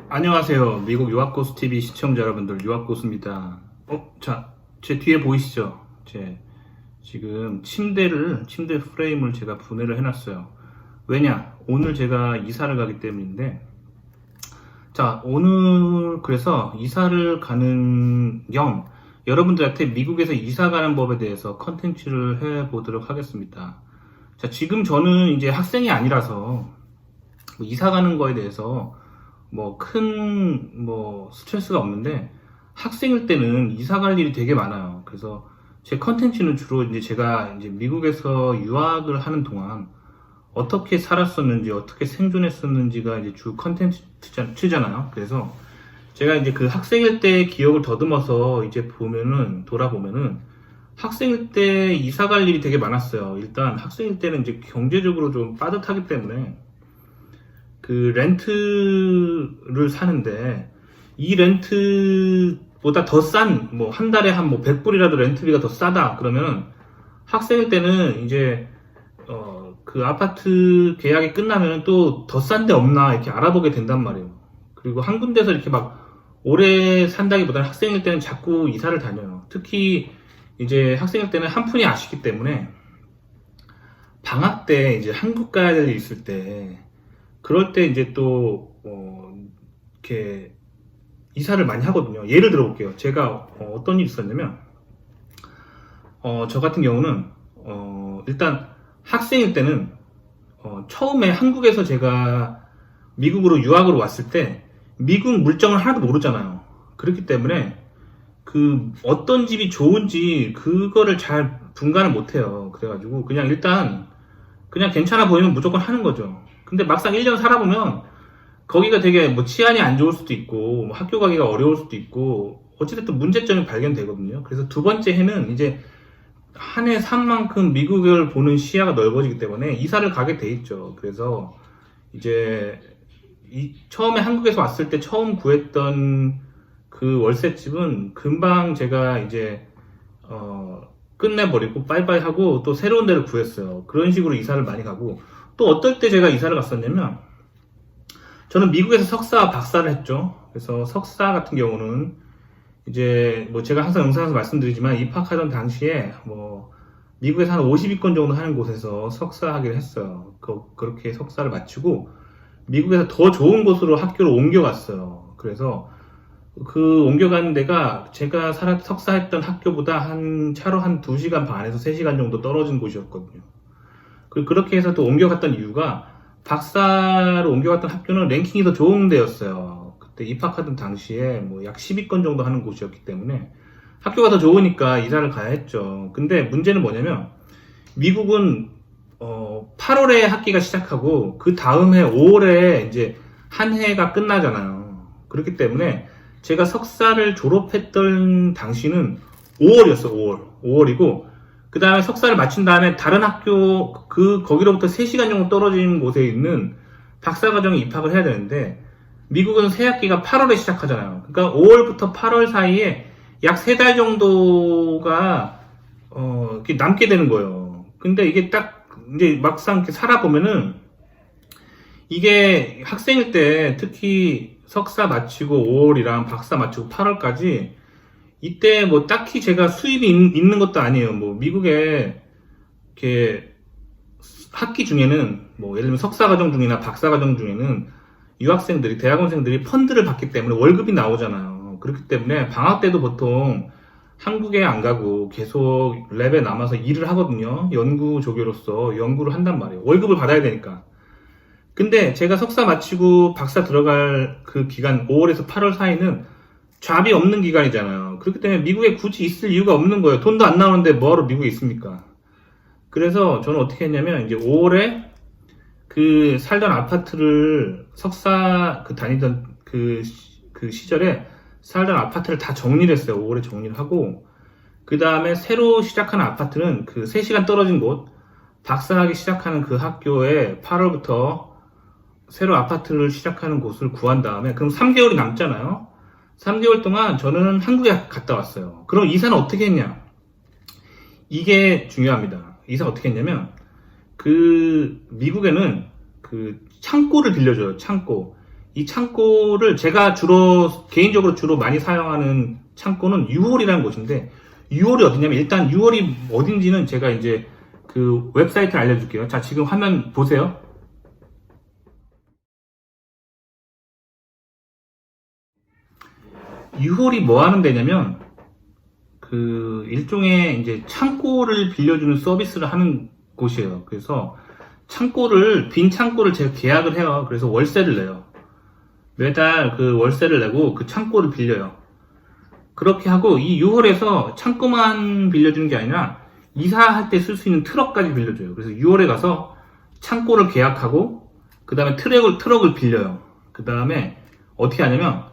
안녕하세요. 미국 유학고수TV 시청자 여러분들, 유학고수입니다. 자, 제 뒤에 보이시죠? 지금 침대 프레임을 제가 분해를 해놨어요. 왜냐? 오늘 제가 이사를 가기 때문인데, 자, 오늘 그래서 이사를 가는 겸 여러분들한테 미국에서 이사 가는 법에 대해서 컨텐츠를 해보도록 하겠습니다. 자, 지금 저는 이제 학생이 아니라서 이사 가는 거에 대해서 큰 스트레스가 없는데, 학생일 때는 이사 갈 일이 되게 많아요. 그래서 제 컨텐츠는 주로 이제 제가 이제 미국에서 유학을 하는 동안 어떻게 살았었는지, 어떻게 생존했었는지가 이제 주 컨텐츠잖아요. 그래서 제가 이제 그 학생일 때 기억을 더듬어서 이제 돌아보면은 학생일 때 이사 갈 일이 되게 많았어요. 일단 학생일 때는 이제 경제적으로 좀 빠듯하기 때문에 그 렌트를 사는데, 이 렌트보다 더 싼, 한 달에 한 100불이라도 렌트비가 더 싸다 그러면 학생일 때는 이제 그 아파트 계약이 끝나면 또 더 싼 데 없나 이렇게 알아보게 된단 말이에요. 그리고 한 군데서 이렇게 막 오래 산다기보다는 학생일 때는 자꾸 이사를 다녀요. 특히 이제 학생일 때는 한 푼이 아쉽기 때문에 방학 때 이제 한국 가야 될 일 있을 때, 그럴 때 이제 또 이렇게 이사를 많이 하거든요. 예를 들어 볼게요. 제가 어떤 일이 있었냐면, 저 같은 경우는 일단 학생일 때는 처음에 한국에서 제가 미국으로 유학으로 왔을 때 미국 물정을 하나도 모르잖아요. 그렇기 때문에 그 어떤 집이 좋은지 그거를 잘 분간을 못해요. 그래가지고 그냥 일단 그냥 괜찮아 보이면 무조건 하는 거죠. 근데 막상 1년 살아보면 거기가 되게 치안이 안 좋을 수도 있고, 학교 가기가 어려울 수도 있고, 어찌됐든 문제점이 발견되거든요. 그래서 두 번째 해는 이제 한 해 산 만큼 미국을 보는 시야가 넓어지기 때문에 이사를 가게 돼 있죠. 그래서 이제 처음에 한국에서 왔을 때 처음 구했던 그 월세집은 금방 제가 이제 끝내버리고 빠이빠이 하고 또 새로운 데를 구했어요. 그런 식으로 이사를 많이 가고, 또 어떨 때 제가 이사를 갔었냐면, 저는 미국에서 석사, 박사를 했죠. 그래서 석사 같은 경우는 이제 제가 항상 영상에서 말씀드리지만, 입학하던 당시에 미국에서 한 50위권 정도 하는 곳에서 석사하기를 했어요. 그렇게 석사를 마치고 미국에서 더 좋은 곳으로 학교를 옮겨갔어요. 그래서 그 옮겨가는 데가 제가 석사했던 학교보다 차로 한 2시간 반에서 3시간 정도 떨어진 곳이었거든요. 그렇게 해서 또 옮겨갔던 이유가, 박사로 옮겨갔던 학교는 랭킹이 더 좋은 데였어요. 그때 입학하던 당시에 약 10위권 정도 하는 곳이었기 때문에 학교가 더 좋으니까 이사를 가야 했죠. 근데 문제는 뭐냐면, 미국은 8월에 학기가 시작하고 그 다음 해 5월에 이제 한 해가 끝나잖아요. 그렇기 때문에 제가 석사를 졸업했던 당시는 5월이었어. 5월이고, 그 다음에 석사를 마친 다음에 다른 학교, 거기로부터 3시간 정도 떨어진 곳에 있는 박사과정에 입학을 해야 되는데, 미국은 새 학기가 8월에 시작하잖아요. 그러니까 5월부터 8월 사이에 약 3달 정도가 이렇게 남게 되는 거예요. 근데 이게 딱 이제 막상 이렇게 살아보면은, 이게 학생일 때 특히 석사 마치고 5월이랑 박사 마치고 8월까지, 이때 딱히 제가 수입이 있는 것도 아니에요. 미국에 이렇게 학기 중에는 예를 들면 석사과정 중이나 박사과정 중에는 유학생들이, 대학원생들이 펀드를 받기 때문에 월급이 나오잖아요. 그렇기 때문에 방학 때도 보통 한국에 안 가고 계속 랩에 남아서 일을 하거든요. 연구조교로서 연구를 한단 말이에요. 월급을 받아야 되니까. 근데 제가 석사 마치고 박사 들어갈 그 기간, 5월에서 8월 사이는 잡이 없는 기간이잖아요. 그렇기 때문에 미국에 굳이 있을 이유가 없는 거예요. 돈도 안 나오는데 뭐하러 미국에 있습니까? 그래서 저는 어떻게 했냐면, 이제 5월에 그 살던 아파트를, 석사 다니던 그 시절에 살던 아파트를 다 정리를 했어요. 5월에 정리를 하고, 그 다음에 새로 시작하는 아파트는 그 3시간 떨어진 곳, 박사하기 시작하는 그 학교에 8월부터 새로 아파트를 시작하는 곳을 구한 다음에, 그럼 3개월이 남잖아요. 3개월 동안 저는 한국에 갔다 왔어요. 그럼 이사는 어떻게 했냐? 이게 중요합니다. 이사 어떻게 했냐면, 미국에는 창고를 빌려줘요. 창고. 이 창고를 제가 개인적으로 주로 많이 사용하는 창고는 유홀이라는 곳인데, 유홀이 어디냐면, 일단 유홀이 어딘지는 제가 이제 그 웹사이트를 알려줄게요. 자, 지금 화면 보세요. 유홀이 뭐 하는 데냐면, 그 일종의 이제 창고를 빌려주는 서비스를 하는 곳이에요. 그래서 빈 창고를 제가 계약을 해요. 그래서 월세를 내요. 매달 그 월세를 내고 그 창고를 빌려요. 그렇게 하고 이 유홀에서 창고만 빌려주는 게 아니라 이사할 때 쓸 수 있는 트럭까지 빌려줘요. 그래서 유홀에 가서 창고를 계약하고 그 다음에 트럭을 빌려요. 그 다음에 어떻게 하냐면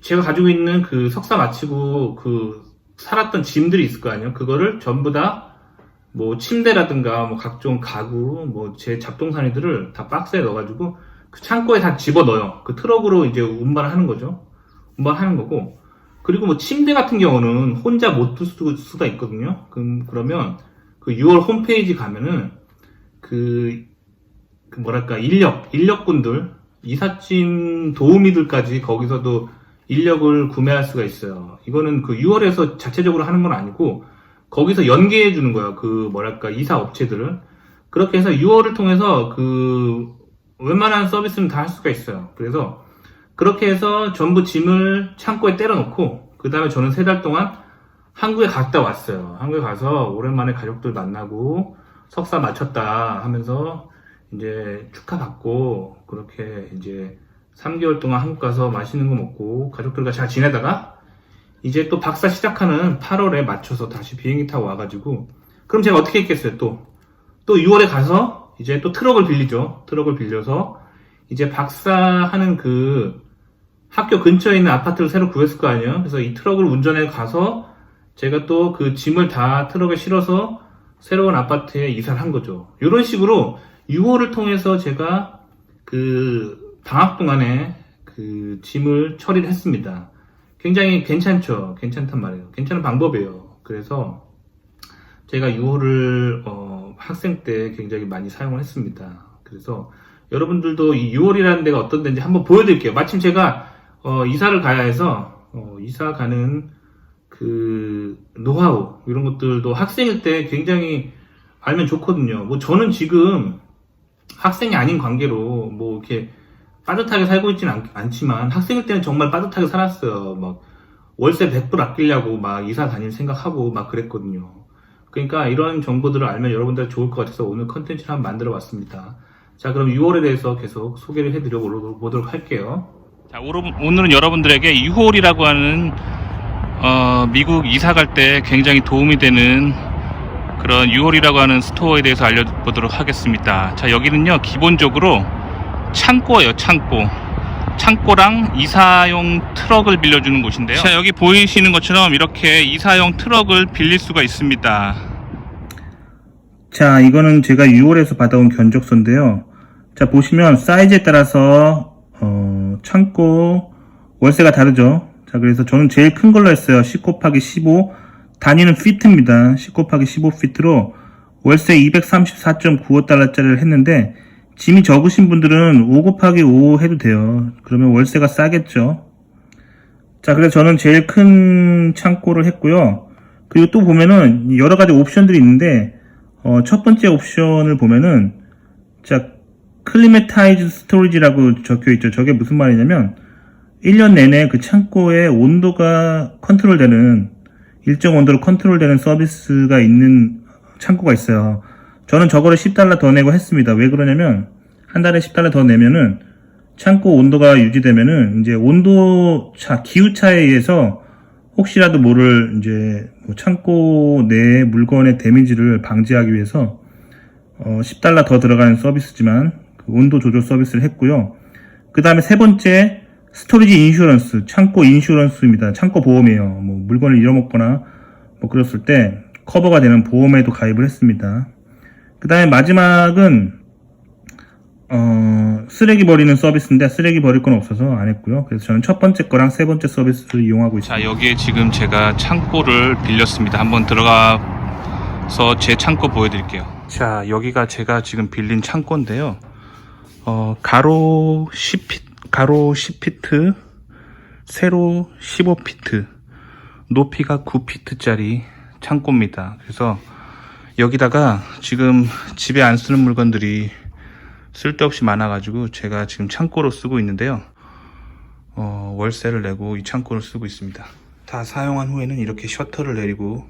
제가 가지고 있는 그 석사 마치고 그 살았던 짐들이 있을 거 아니에요. 그거를 전부 다 뭐 침대라든가 뭐 각종 가구 뭐 제 잡동사니들을 다 박스에 넣어가지고 그 창고에 다 집어넣어요. 그 트럭으로 이제 운반을 하는 거죠. 운반하는 거고. 그리고 뭐 침대 같은 경우는 혼자 못 둘 수가 있거든요. 그러면 그 6월 홈페이지 가면은 그 뭐랄까 인력군들 이삿짐 도우미들까지 거기서도 인력을 구매할 수가 있어요. 이거는 그 6월에서 자체적으로 하는 건 아니고 거기서 연계해 주는 거예요. 그 뭐랄까 이사 업체들을. 그렇게 해서 6월을 통해서 그 웬만한 서비스는 다 할 수가 있어요. 그래서 그렇게 해서 전부 짐을 창고에 때려놓고 그 다음에 저는 3달 동안 한국에 갔다 왔어요. 한국에 가서 오랜만에 가족들 만나고 석사 마쳤다 하면서 이제 축하받고 그렇게 이제 3개월 동안 한국 가서 맛있는 거 먹고 가족들과 잘 지내다가 이제 또 박사 시작하는 8월에 맞춰서 다시 비행기 타고 와가지고 그럼 제가 어떻게 했겠어요? 또 6월에 가서 이제 또 트럭을 빌리죠. 트럭을 빌려서 이제 박사하는 그 학교 근처에 있는 아파트를 새로 구했을 거 아니에요. 그래서 이 트럭을 운전해 가서 제가 또 그 짐을 다 트럭에 실어서 새로운 아파트에 이사를 한 거죠. 이런 식으로 6월을 통해서 제가 그 방학 동안에 그 짐을 처리를 했습니다. 굉장히 괜찮죠. 괜찮단 말이에요. 괜찮은 방법이에요. 그래서 제가 6월을 학생 때 굉장히 많이 사용을 했습니다. 그래서 여러분들도 이 6월이라는 데가 어떤 데인지 한번 보여드릴게요. 마침 제가 이사를 가야 해서 이사 가는 그 노하우 이런 것들도 학생일 때 굉장히 알면 좋거든요. 뭐 저는 지금 학생이 아닌 관계로 뭐 이렇게 빠듯하게 살고 있지는 않지만 학생일 때는 정말 빠듯하게 살았어요. 막 월세 100불 아끼려고 막 이사 다닐 생각하고 막 그랬거든요. 그러니까 이런 정보들을 알면 여러분들 좋을 것 같아서 오늘 컨텐츠를 한번 만들어 봤습니다. 자, 그럼 6월에 대해서 계속 소개를 해드려 보도록 할게요. 자, 오늘은 여러분들에게 6월이라고 하는 미국 이사 갈 때 굉장히 도움이 되는 그런 6월이라고 하는 스토어에 대해서 알려보도록 하겠습니다. 자, 여기는요 기본적으로 창고예요. 창고랑 이사용 트럭을 빌려주는 곳인데요. 자, 여기 보이시는 것처럼 이렇게 이사용 트럭을 빌릴 수가 있습니다. 자, 이거는 제가 6월에서 받아온 견적서인데요. 자, 보시면 사이즈에 따라서 창고 월세가 다르죠. 자, 그래서 저는 제일 큰 걸로 했어요. 10 곱하기 15 단위는 피트입니다. 10 곱하기 15 피트로 월세 234.95달러짜리를 했는데 짐이 적으신 분들은 5 곱하기 5 해도 돼요. 그러면 월세가 싸겠죠. 자, 그래서 저는 제일 큰 창고를 했고요. 그리고 또 보면은 여러 가지 옵션들이 있는데 첫 번째 옵션을 보면은 자, 클리메타이즈 스토리지라고 적혀 있죠. 저게 무슨 말이냐면 1년 내내 그 창고의 온도가 컨트롤되는 일정 온도로 컨트롤되는 서비스가 있는 창고가 있어요. 저는 저거를 $10 더 내고 했습니다. 왜 그러냐면 한 달에 $10 더 내면은 창고 온도가 유지되면은 이제 온도차, 기후차에 의해서 혹시라도 모를 이제 뭐 창고 내 물건의 데미지를 방지하기 위해서 $10 더 들어가는 서비스지만 그 온도 조절 서비스를 했고요. 그 다음에 세 번째 스토리지 인슈런스, 창고 인슈런스입니다. 창고 보험이에요. 뭐 물건을 잃어먹거나 뭐 그랬을 때 커버가 되는 보험에도 가입을 했습니다. 그 다음에 마지막은 쓰레기 버리는 서비스인데 쓰레기 버릴 건 없어서 안 했고요. 그래서 저는 첫 번째 거랑 세 번째 서비스를 이용하고 있습니다. 자, 여기에 지금 제가 창고를 빌렸습니다. 한번 들어가서 제 창고 보여드릴게요. 자, 여기가 제가 지금 빌린 창고인데요. 가로 10피트, 세로 15피트, 높이가 9피트짜리 창고입니다. 그래서 여기다가 지금 집에 안 쓰는 물건들이 쓸데없이 많아가지고 제가 지금 창고로 쓰고 있는데요. 월세를 내고 이 창고를 쓰고 있습니다. 다 사용한 후에는 이렇게 셔터를 내리고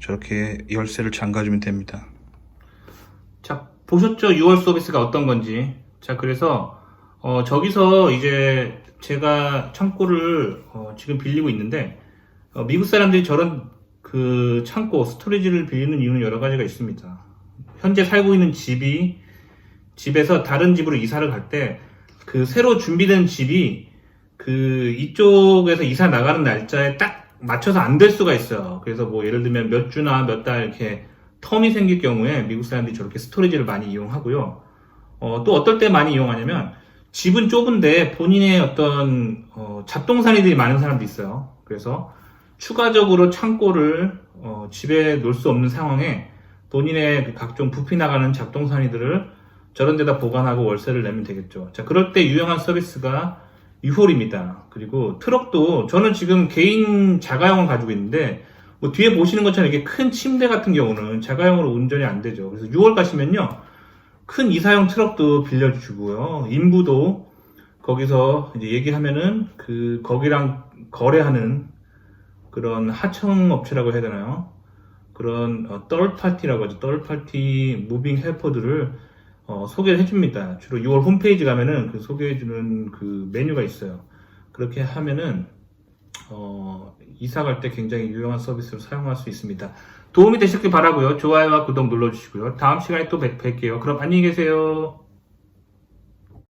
저렇게 열쇠를 잠가주면 됩니다. 자, 보셨죠? 6월 서비스가 어떤 건지. 자, 그래서 저기서 이제 제가 창고를 지금 빌리고 있는데 미국 사람들이 저런 그 창고 스토리지를 빌리는 이유는 여러 가지가 있습니다. 현재 살고 있는 집에서 다른 집으로 이사를 갈 때 그 새로 준비된 집이 그 이쪽에서 이사 나가는 날짜에 딱 맞춰서 안 될 수가 있어요. 그래서 뭐 예를 들면 몇 주나 몇 달 이렇게 텀이 생길 경우에 미국 사람들이 저렇게 스토리지를 많이 이용하고요. 또 어떨 때 많이 이용하냐면 집은 좁은데 본인의 어떤 잡동사니들이 많은 사람도 있어요. 그래서 추가적으로 창고를 집에 놓을 수 없는 상황에 본인의 그 각종 부피 나가는 잡동사니들을 저런 데다 보관하고 월세를 내면 되겠죠. 자, 그럴 때 유용한 서비스가 유홀입니다. 그리고 트럭도 저는 지금 개인 자가용을 가지고 있는데 뭐 뒤에 보시는 것처럼 이렇게 큰 침대 같은 경우는 자가용으로 운전이 안 되죠. 그래서 6월 가시면요, 큰 이사용 트럭도 빌려주고요. 인부도 거기서 이제 얘기하면은 거기랑 거래하는 그런 하청업체라고 해야 되나요? 그런 썰파티라고 하죠. 썰파티 무빙 헬퍼들을 소개를 해줍니다. 주로 6월 홈페이지 가면은 그 소개해주는 그 메뉴가 있어요. 그렇게 하면은 이사 갈 때 굉장히 유용한 서비스로 사용할 수 있습니다. 도움이 되셨길 바라고요. 좋아요와 구독 눌러주시고요. 다음 시간에 또 뵐게요. 그럼 안녕히 계세요.